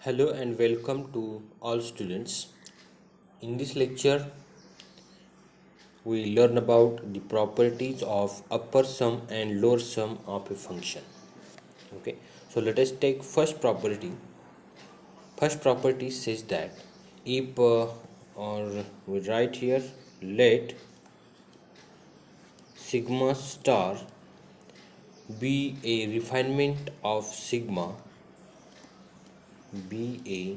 Hello and welcome to all students. In this lecture, we learn about the properties of upper sum and lower sum of a function. Okay, so let us take first property. First property says that if or we write here, let sigma star be a refinement of sigma, be a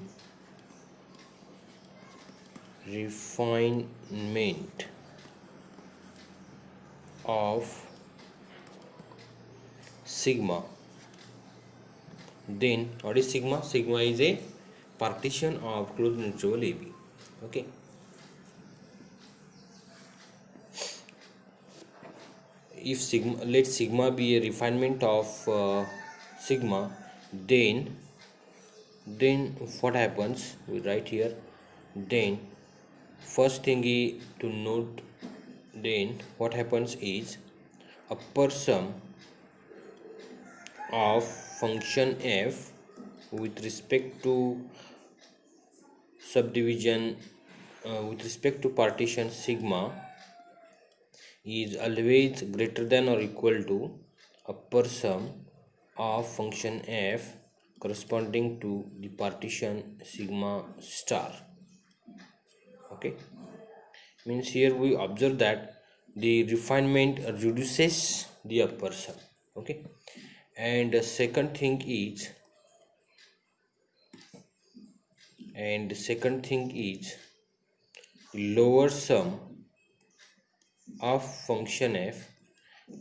refinement of sigma. Then what is sigma? Sigma is a partition of closed interval AB. Okay, if sigma, let sigma be a refinement of sigma, then what happens? We write here. Then first thing to note, then what happens is upper sum of function f with respect to subdivision with respect to partition sigma is always greater than or equal to upper sum of function f corresponding to the partition sigma star. Okay, means here we observe that the refinement reduces the upper sum. Okay, and the second thing is lower sum of function f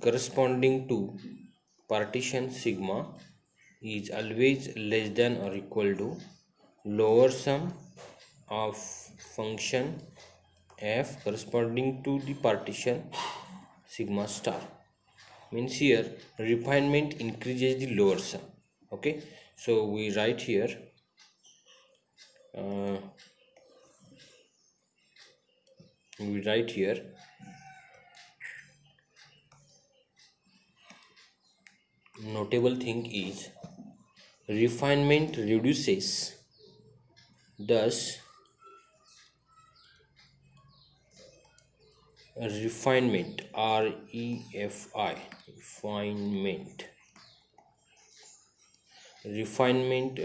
corresponding to partition sigma is always less than or equal to lower sum of function f corresponding to the partition sigma star. Means here refinement increases the lower sum. Okay, so we write here uh, notable thing is refinement reduces, thus refinement refinement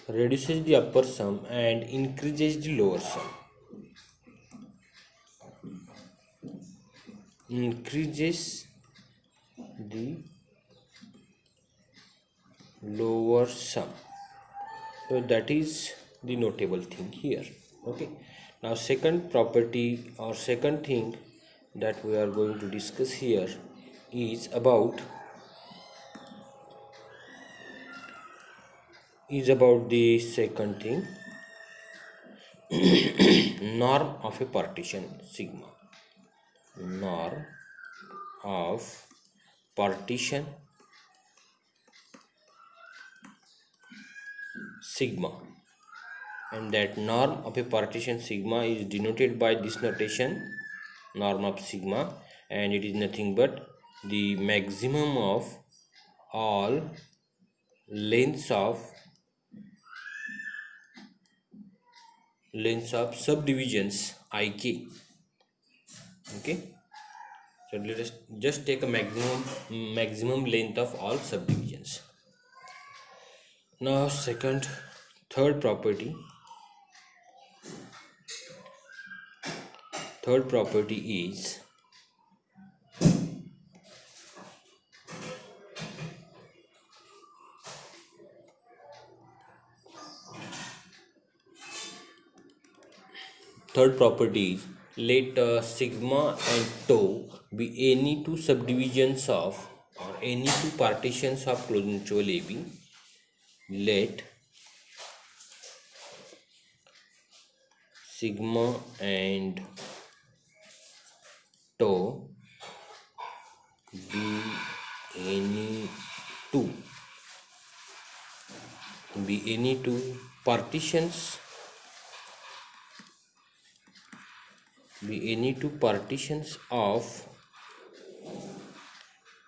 reduces the upper sum and increases the lower sum. Increases the lower sum. So that is the notable thing here. Okay, now second property or second thing that we are going to discuss here is about the second thing, norm of a partition sigma. Norm of partition sigma, and that norm of a partition sigma is denoted by this notation, norm of sigma, and it is nothing but the maximum of all lengths of subdivisions ik. Okay, so let us just take a maximum length of all subdivisions. Now third property is let sigma and tau be any two subdivisions of or any two partitions of closed interval AB. Let sigma and tau be any be any two partitions of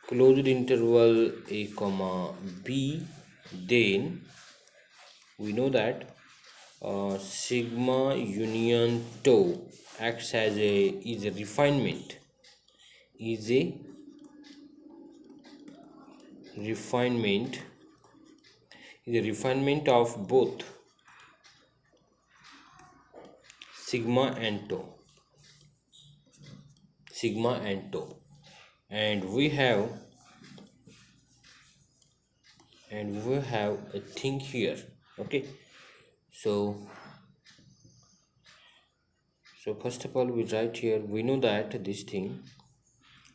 closed interval a comma b, then we know that sigma union tau acts as a refinement is a refinement of both sigma and tau and we have a thing here. Okay, so first of all we write here, we know that this thing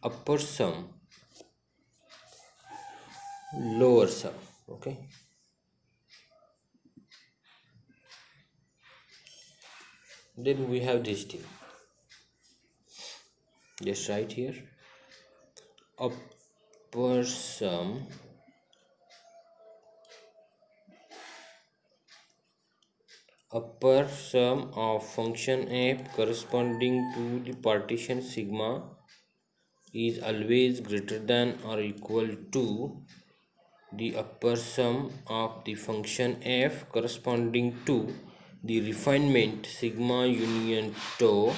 upper sum lower sum. Okay, then we have this thing, just right here, upper sum of function f corresponding to the partition sigma is always greater than or equal to the upper sum of the function f corresponding to the refinement sigma union tau,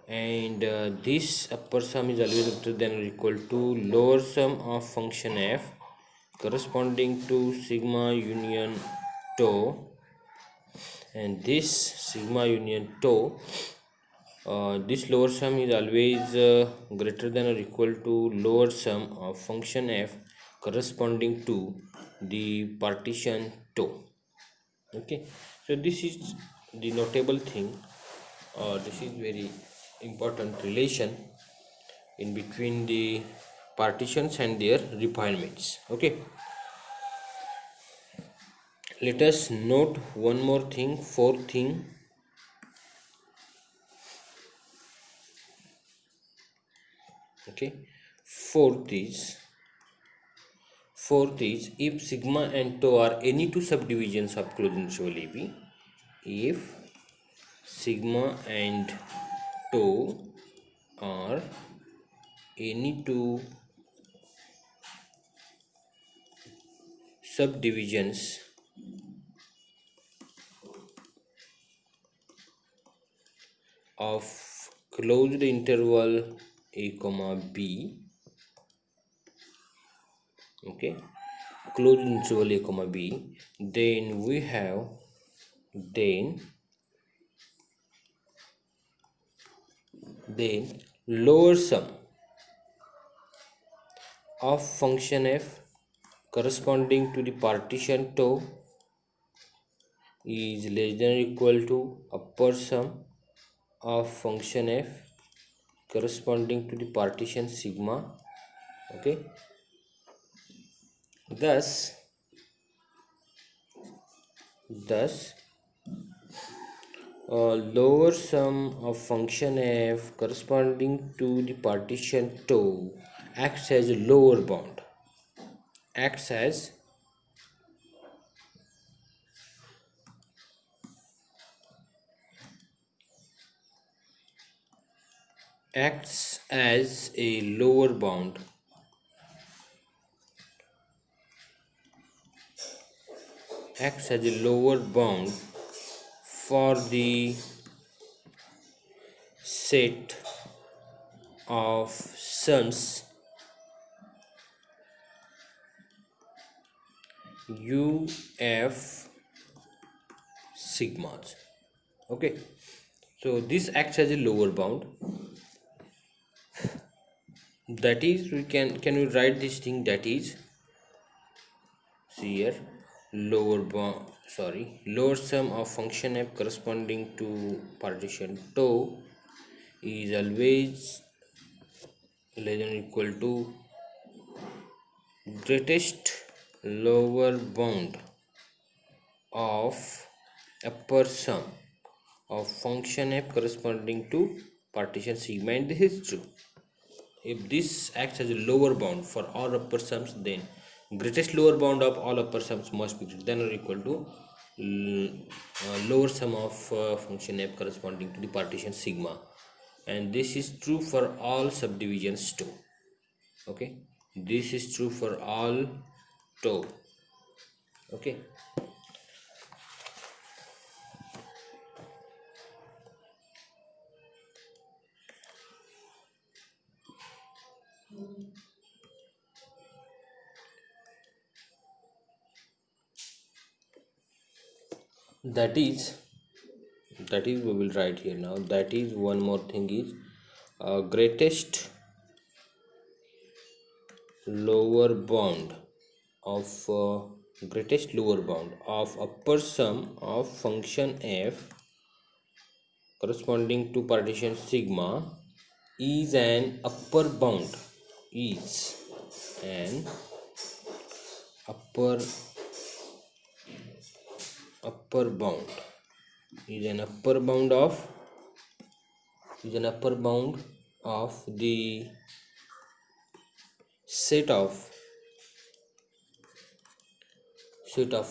and this upper sum is always greater than or equal to lower sum of function f corresponding to sigma union tau, and this sigma union tau, this lower sum is always greater than or equal to lower sum of function f corresponding to the partition tau. Okay, so this is the notable thing, this is very important relation in between the partitions and their refinements. Okay, let us note one more thing, fourth thing. Okay, fourth is if sigma and tau are any two subdivisions of closed interval AB, if sigma and tau are any two subdivisions of closed interval a comma b, okay, closed interval a comma b, then we have lower sum of function f corresponding to the partition tau is less than or equal to upper sum of function f corresponding to the partition sigma. Okay, thus lower sum of function f corresponding to the partition tau acts as a lower bound, acts as a lower bound for the set of sums uf sigmas. Okay, so this acts as a lower bound, that is we can we write this thing, that is, see here, lower sum of function f corresponding to partition tau is always less than or equal to greatest lower bound of upper sum of function f corresponding to partition sigma, and this is true. If this acts as a lower bound for all upper sums, then greatest lower bound of all upper sums must be greater than or equal to lower sum of function f corresponding to the partition sigma, and this is true for all subdivisions too. Okay, this is true for all tau. Okay, that is we will write here now. That is, one more thing is greatest lower bound of greatest lower bound of upper sum of function f corresponding to partition sigma is an upper bound, is an upper bound, is an upper bound of the set of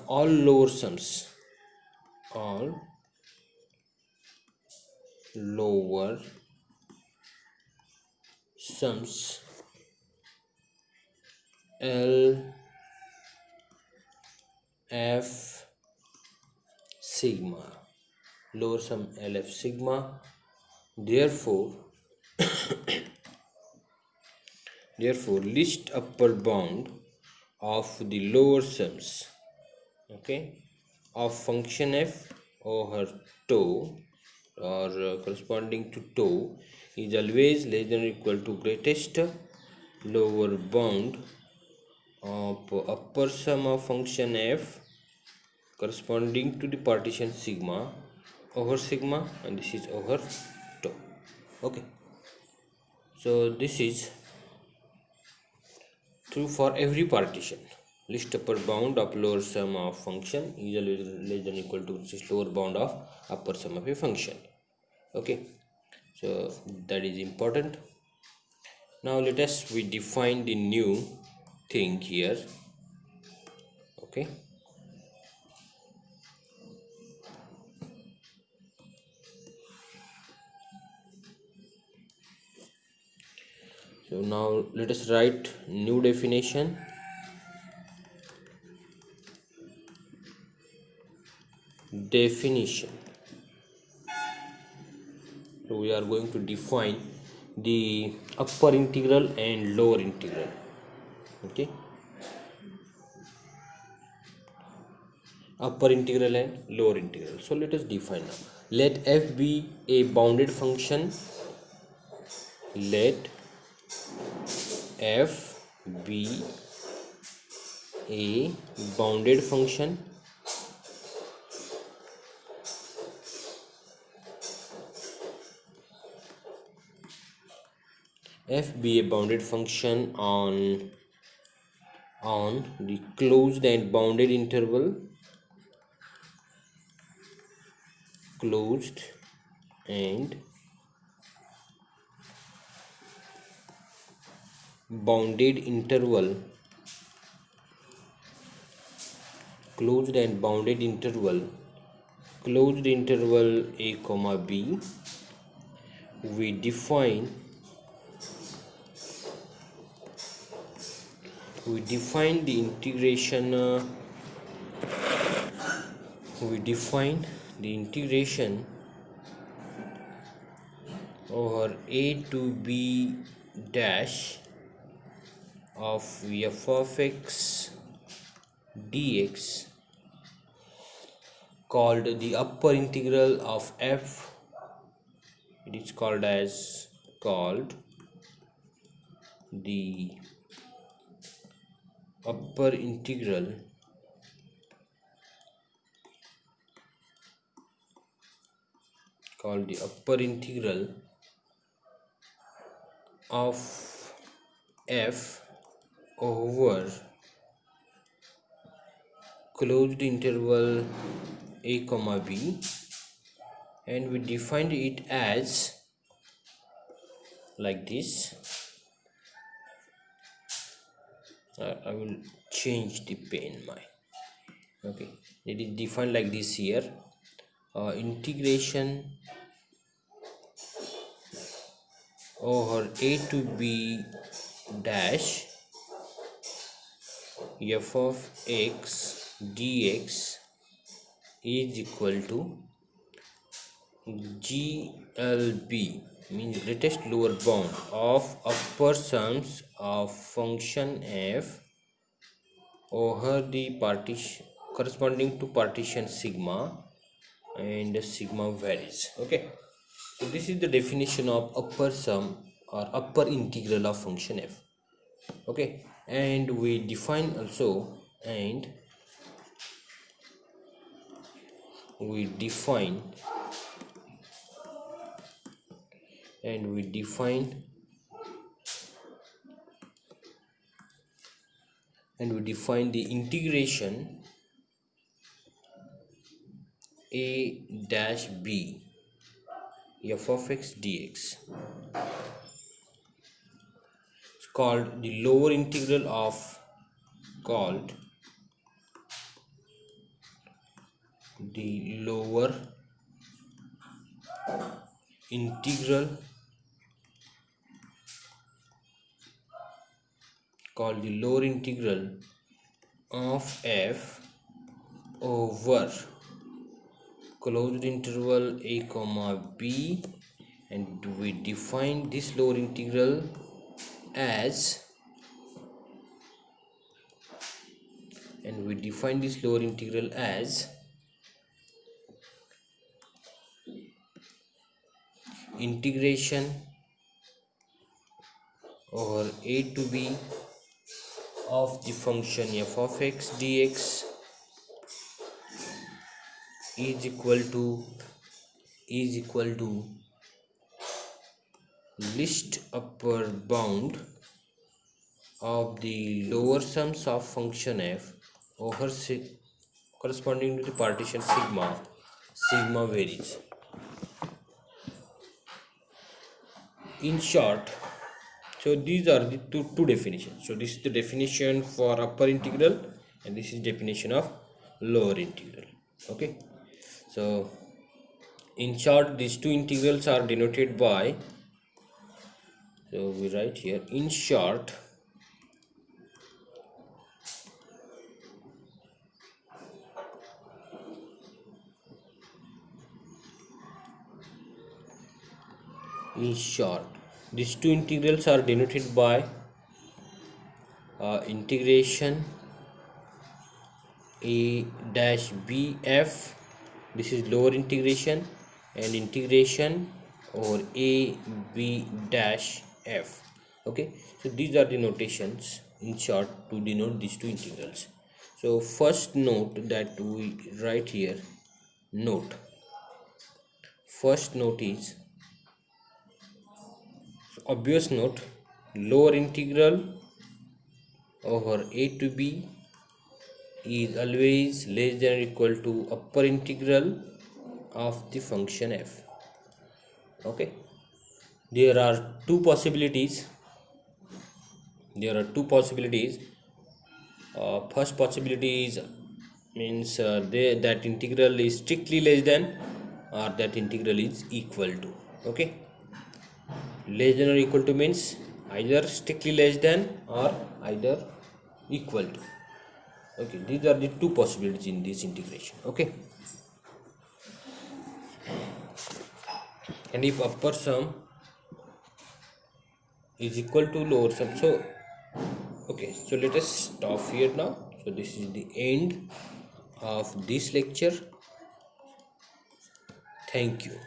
all lower sums, all lower sums L F sigma, lower sum L F sigma. Therefore list upper bound of the lower sums, okay, of function f over tau, or corresponding to tau, is always less than or equal to greatest lower bound of upper sum of function f corresponding to the partition sigma over sigma, and this is over tau. Okay, so this is true for every partition. List upper bound of lower sum of function is always less than or equal to lower bound of upper sum of a function. Okay, so that is important. Now let us we define the new thing here. Okay, so now let us write new definition. So we are going to define the upper integral and lower integral. Okay, upper integral and lower integral. So let us define now. Let f be a bounded function. Let f be a bounded function on the closed and bounded interval, closed and bounded interval, closed interval a comma b. We define the integration over a to b dash of f of x dx, called the upper integral of f. It is called the upper integral of f over closed interval a comma b, and we defined it as like this. I will change the pen my. Okay, it is defined like this here. Integration over a to b dash f of x dx is equal to GLB, means greatest lower bound of upper sums of function f over the partition corresponding to partition sigma, and sigma varies. Okay, so this is the definition of upper sum or upper integral of function f. Okay, and we define also, and we define and we define and we define the integration a dash b f of x dx. It's called the lower integral of called the lower integral of f over closed interval a comma b, and we define this lower integral as integration over a to b of the function f of x dx is equal to list upper bound of the lower sums of function f over corresponding to the partition sigma varies. In short, so these are the two definitions. So this is the definition for upper integral, and this is definition of lower integral. Okay, so in short, these two integrals are denoted by, so we write here, in short, these two integrals are denoted by integration a dash bf, this is lower integration, and integration over a b dash f. Okay, so these are the notations in short to denote these two integrals. So first note that we write here, first note is obvious note, lower integral over a to b is always less than or equal to upper integral of the function f. Okay, there are two possibilities. First possibility is means that integral is strictly less than, or that integral is equal to. Okay, less than or equal to means either strictly less than or either equal to. Okay, these are the two possibilities in this integration. Okay, and if upper sum is equal to lower sum, so okay, so let us stop here now. So this is the end of this lecture. Thank you.